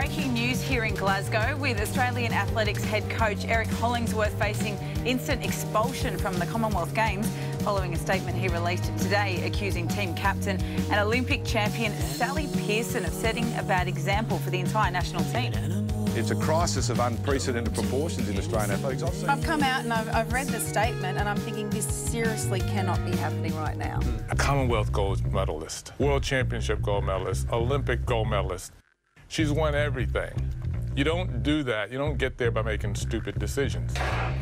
Breaking news here in Glasgow with Australian athletics head coach Eric Hollingsworth facing instant expulsion from the Commonwealth Games following a statement he released today accusing team captain and Olympic champion Sally Pearson of setting a bad example for the entire national team. It's a crisis of unprecedented proportions in Australian athletics. I've come out and I've read the statement and I'm thinking this seriously cannot be happening right now. A Commonwealth gold medalist, World Championship gold medalist, Olympic gold medalist. She's won everything. You don't do that. You don't get there by making stupid decisions.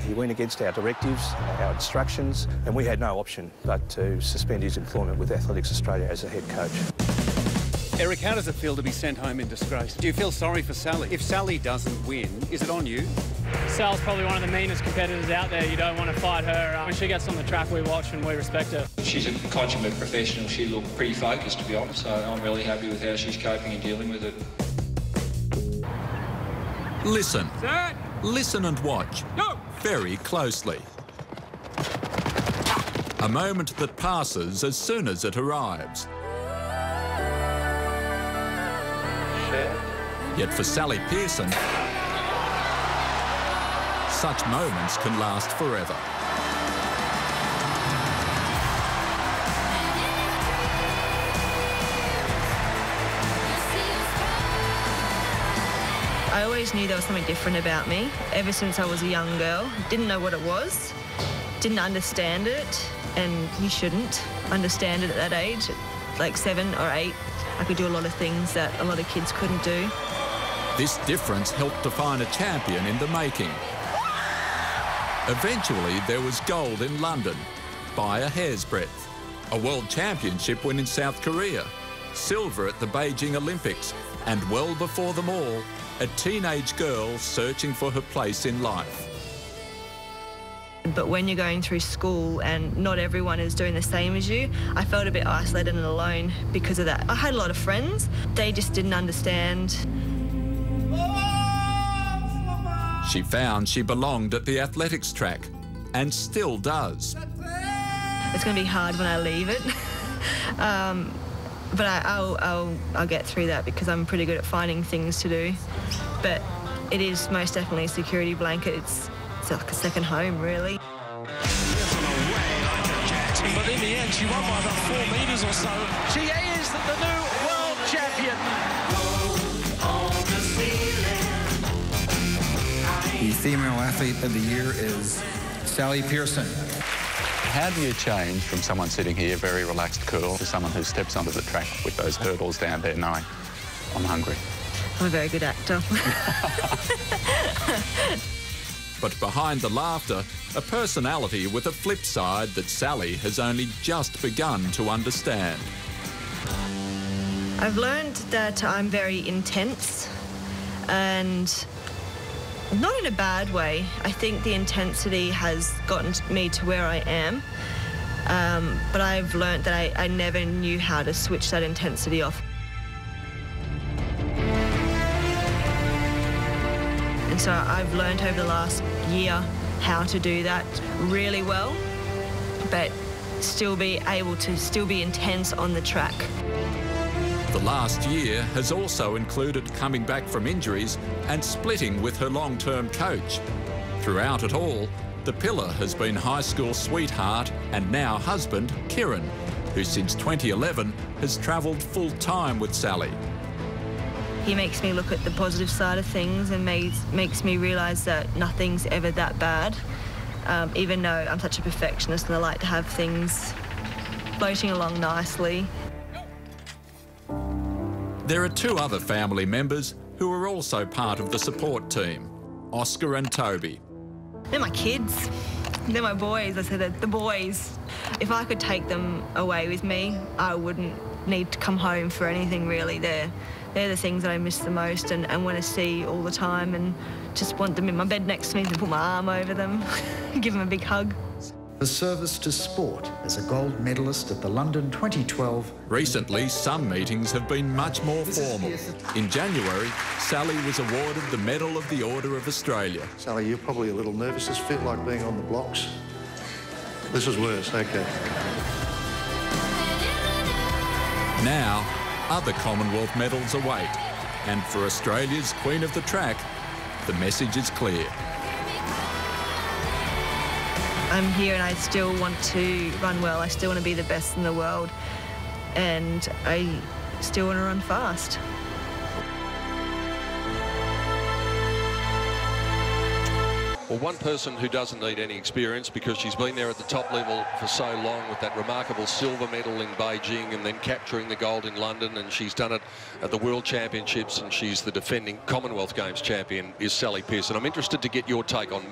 He went against our directives, our instructions, and we had no option but to suspend his employment with Athletics Australia as a head coach. Eric, how does it feel to be sent home in disgrace? Do you feel sorry for Sally? If Sally doesn't win, is it on you? Sal's probably one of the meanest competitors out there. You don't want to fight her. When she gets on the track, we watch and we respect her. She's a consummate professional. She looked pretty focused, to be honest, so I'm really happy with how she's coping and dealing with it. Listen. Listen and watch. Very closely. A moment that passes as soon as it arrives. Yet for Sally Pearson, such moments can last forever. I always knew there was something different about me. Ever since I was a young girl, didn't know what it was, didn't understand it, and you shouldn't understand it at that age. At like 7 or 8, I could do a lot of things that a lot of kids couldn't do. This difference helped define a champion in the making. Eventually, there was gold in London, by a hair's breadth. A world championship win in South Korea, silver at the Beijing Olympics, and well before them all, a teenage girl searching for her place in life. But when you're going through school and not everyone is doing the same as you, I felt a bit isolated and alone because of that. I had a lot of friends. They just didn't understand. She found she belonged at the athletics track, and still does. It's going to be hard when I leave it. But I'll get through that because I'm pretty good at finding things to do. But it is most definitely a security blanket. It's like a second home, really. But in the end, she won by about 4 metres or so. She is the new world champion. The female athlete of the year is Sally Pearson. How do you change from someone sitting here very relaxed, cool, to someone who steps onto the track with those hurdles down there knowing, I'm hungry? I'm a very good actor. But behind the laughter, a personality with a flip side that Sally has only just begun to understand. I've learned that I'm very intense, and not in a bad way. I think the intensity has gotten me to where I am, but I've learned that I never knew how to switch that intensity off. And so I've learned over the last year how to do that really well, but still be able to be intense on the track. The last year has also included coming back from injuries and splitting with her long-term coach. Throughout it all, the pillar has been high school sweetheart and now husband, Kieran, who since 2011 has travelled full-time with Sally. He makes me look at the positive side of things and makes me realise that nothing's ever that bad, even though I'm such a perfectionist and I like to have things floating along nicely. There are 2 other family members who are also part of the support team, Oscar and Toby. They're my kids. They're my boys. I said the boys. If I could take them away with me, I wouldn't need to come home for anything, really. They're the things that I miss the most and want to see all the time, and just want them in my bed next to me to put my arm over them, give them a big hug. The service to sport as a gold medalist at the London 2012. Recently, some meetings have been much more formal. In January, Sally was awarded the Medal of the Order of Australia. Sally, you're probably a little nervous. Does it feel like being on the blocks? This is worse, okay. Now, other Commonwealth medals await, And for Australia's Queen of the Track, the message is clear. I'm here and I still want to run well. I still want to be the best in the world. And I still want to run fast. Well, one person who doesn't need any experience because she's been there at the top level for so long with that remarkable silver medal in Beijing and then capturing the gold in London, and she's done it at the World Championships, and she's the defending Commonwealth Games champion, is Sally Pearson. I'm interested to get your take on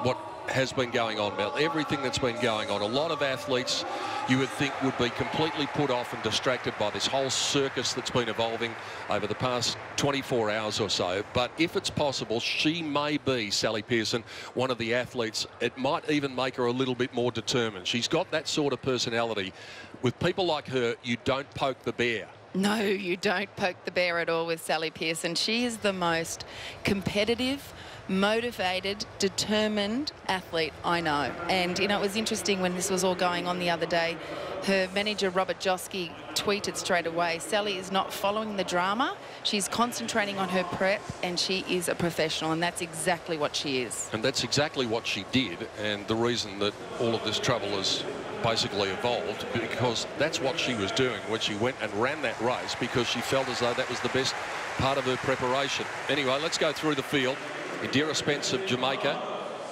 what has been going on, Mel. Everything that's been going on. A lot of athletes you would think would be completely put off and distracted by this whole circus that's been evolving over the past 24 hours or so. But if it's possible, she may be, Sally Pearson, one of the athletes. It might even make her a little bit more determined. She's got that sort of personality. With people like her, you don't poke the bear. No, you don't poke the bear at all with Sally Pearson. She is the most competitive, motivated, determined athlete I know. And, you know, it was interesting when this was all going on the other day. Her manager, Robert Joski, tweeted straight away, Sally is not following the drama. She's concentrating on her prep, and she is a professional, and that's exactly what she is. And that's exactly what she did, and the reason that all of this trouble has basically evolved, because that's what she was doing when she went and ran that race, because she felt as though that was the best part of her preparation. Anyway, let's go through the field. Indira Spence of Jamaica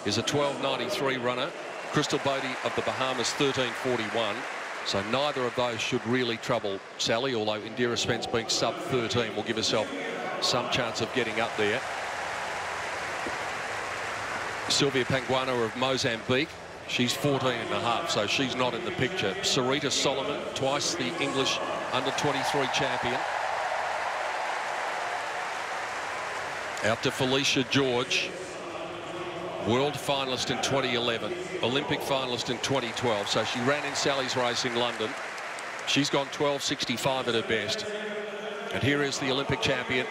is a 12.93 runner. Crystal Bodie of the Bahamas, 13.41. So neither of those should really trouble Sally, although Indira Spence being sub-13 will give herself some chance of getting up there. Sylvia Panguana of Mozambique, she's 14.5, so she's not in the picture. Sarita Solomon, twice the English under-23 champion. Out to Felicia George, world finalist in 2011, Olympic finalist in 2012. So she ran in Sally's race in London. She's gone 12.65 at her best. And here is the Olympic champion.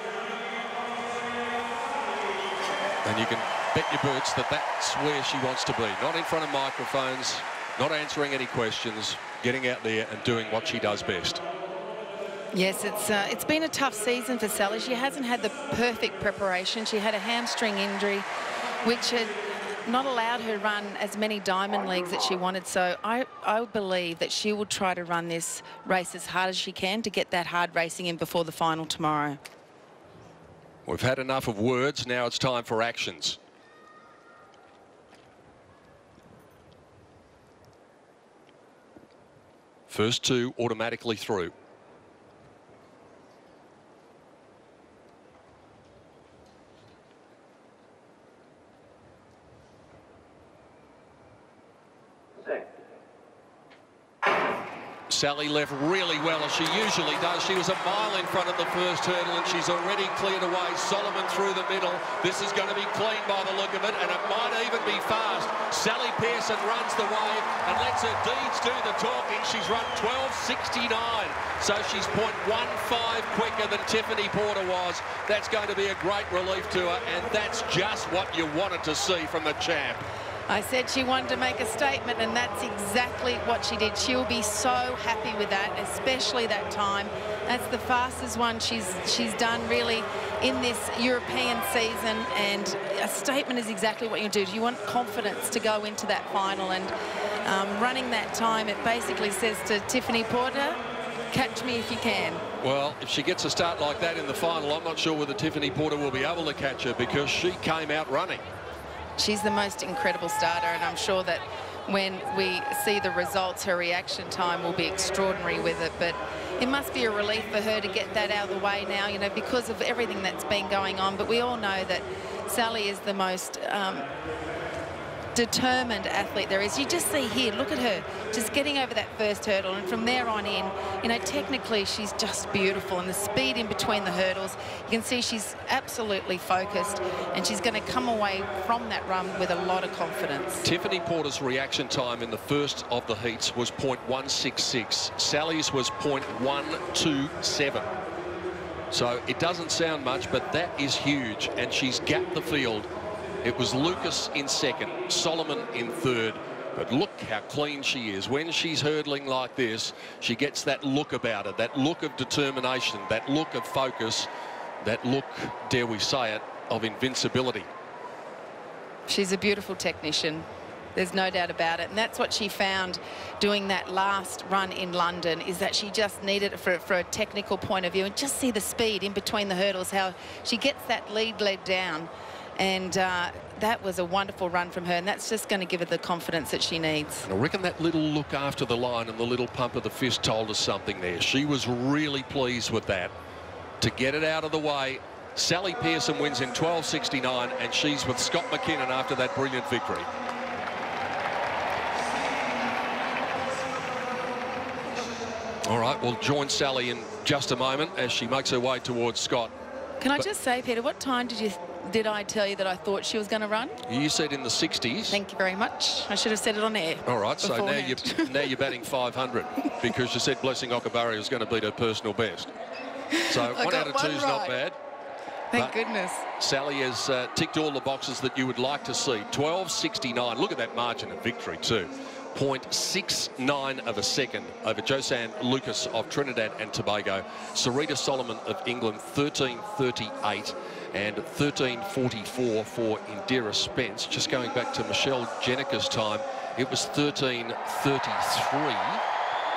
And you can bet your boots that that's where she wants to be. Not in front of microphones, not answering any questions, getting out there and doing what she does best. Yes, it's been a tough season for Sally. She hasn't had the perfect preparation. She had a hamstring injury, which had not allowed her run as many diamond leagues that she wanted. So I believe that she will try to run this race as hard as she can to get that hard racing in before the final tomorrow. We've had enough of words. Now it's time for actions. First two automatically through. Sally left really well, as she usually does. She was a mile in front of the first hurdle, and she's already cleared away. Solomon through the middle. This is going to be clean by the look of it, and it might even be fast. Sally Pearson runs the wave and lets her deeds do the talking. She's run 12.69, so she's 0.15 quicker than Tiffany Porter was. That's going to be a great relief to her, and that's just what you wanted to see from the champ. I said she wanted to make a statement, and that's exactly what she did. She'll be so happy with that, especially that time. That's the fastest one she's done really in this European season, and a statement is exactly what you do. You want confidence to go into that final, and running that time, it basically says to Tiffany Porter, catch me if you can. Well, if she gets a start like that in the final, I'm not sure whether Tiffany Porter will be able to catch her, because she came out running. She's the most incredible starter, and I'm sure that when we see the results, her reaction time will be extraordinary with it. But it must be a relief for her to get that out of the way now, you know, because of everything that's been going on. But we all know that Sally is the most determined athlete there is. You just see here, look at her just getting over that first hurdle, and from there on in, you know, technically she's just beautiful, and the speed in between the hurdles, you can see she's absolutely focused, and she's going to come away from that run with a lot of confidence. Tiffany Porter's reaction time in the first of the heats was 0.166. Sally's was 0.127. So it doesn't sound much, but that is huge, and she's gapped the field. It was Lucas in second, Solomon in third. But look how clean she is. When she's hurdling like this, she gets that look about her, that look of determination, that look of focus. that look, dare we say it, of invincibility. She's a beautiful technician. There's no doubt about it. And that's what she found doing that last run in London, is that she just needed it for a technical point of view. And just see the speed in between the hurdles, how she gets that lead leg down. And that was a wonderful run from her. And that's just going to give her the confidence that she needs. And I reckon that little look after the line and the little pump of the fist told us something there. She was really pleased with that. To get it out of the way, Sally Pearson wins in 12.69, and she's with Scott McKinnon after that brilliant victory. All right, we'll join Sally in just a moment as she makes her way towards Scott. Can I just say, Peter, what time did I tell you that I thought she was going to run? You said in the 60s. Thank you very much. I should have said it on air. All right, so now you're batting 500 because you said Blessing Okabari was going to beat her personal best. So 1 out of 2 is not bad. Thank goodness. Sally has ticked all the boxes that you would like to see. 12.69. Look at that margin of victory too. 0.69 of a second over Josanne Lucas of Trinidad and Tobago. Sarita Solomon of England, 13.38 and 13.44 for Indira Spence. Just going back to Michelle Jenica's time, it was 13.33.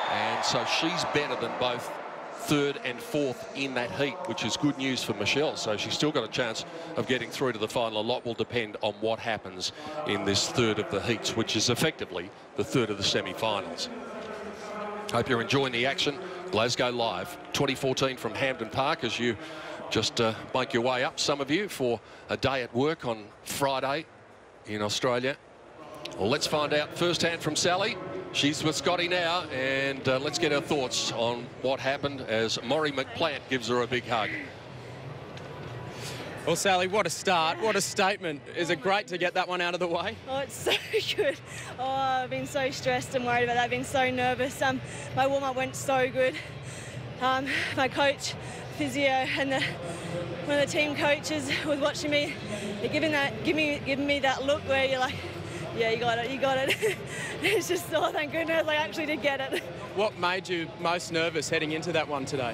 And so she's better than both third and fourth in that heat, which is good news for Michelle. So she's still got a chance of getting through to the final. A lot will depend on what happens in this third of the heats, which is effectively the third of the semi-finals. Hope you're enjoying the action. Glasgow Live 2014 from Hampden Park as you just make your way up, some of you, for a day at work on Friday in Australia. Well, let's find out firsthand from Sally. She's with Scotty now, and let's get her thoughts on what happened as Maury McPlant gives her a big hug. Well, Sally, what a start. What a statement. Is it great to get that one out of the way? Oh, it's so good. Oh, I've been so stressed and worried about that. I've been so nervous. My warm-up went so good. My coach, physio, and one of the team coaches was watching me. They're giving me that look where you're like, yeah, you got it, you got it. It's just, oh, thank goodness I actually did get it. What made you most nervous heading into that one today?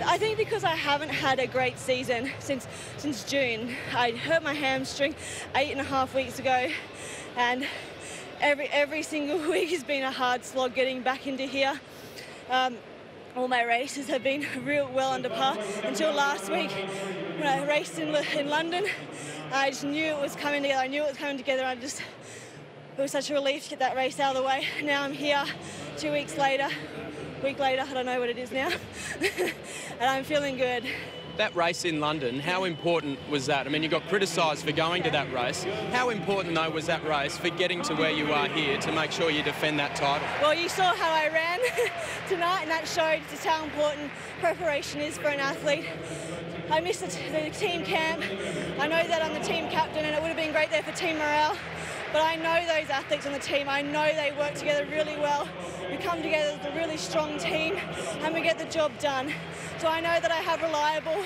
I think because I haven't had a great season since June. I hurt my hamstring 8.5 weeks ago, and every single week has been a hard slog getting back into here. All my races have been real well under par until last week when I raced in London. I just knew it was coming together. I knew it was coming together. It was such a relief to get that race out of the way. Now I'm here 2 weeks later, week later, I don't know what it is now, and I'm feeling good. That race in London, how important was that? I mean, you got criticised for going to that race. How important, though, was that race for getting to where you are here to make sure you defend that title? Well, you saw how I ran tonight, and that showed just how important preparation is for an athlete. I missed the team camp. I know that I'm the team captain, and it would have been great there for team morale. But I know those athletes on the team. I know they work together really well. We come together as a really strong team, and we get the job done. So I know that I have reliable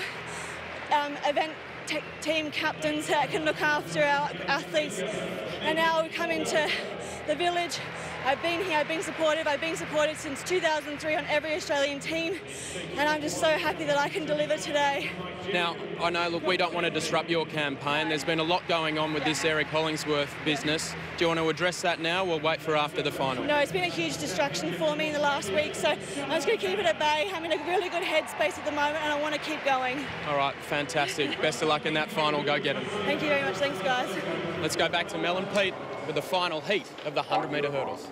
event team captains that can look after our athletes. And now we come into the village. I've been here, I've been supported since 2003 on every Australian team, and I'm just so happy that I can deliver today. Now, I know, look, we don't want to disrupt your campaign. There's been a lot going on with this Eric Hollingsworth business. Do you want to address that now, or wait for after the final? No, it's been a huge distraction for me in the last week, so I'm just going to keep it at bay. I'm in a really good headspace at the moment, and I want to keep going. All right, fantastic. Best of luck in that final. Go get them. Thank you very much. Thanks, guys. Let's go back to Mel and Pete with the final heat of the 100-metre hurdles.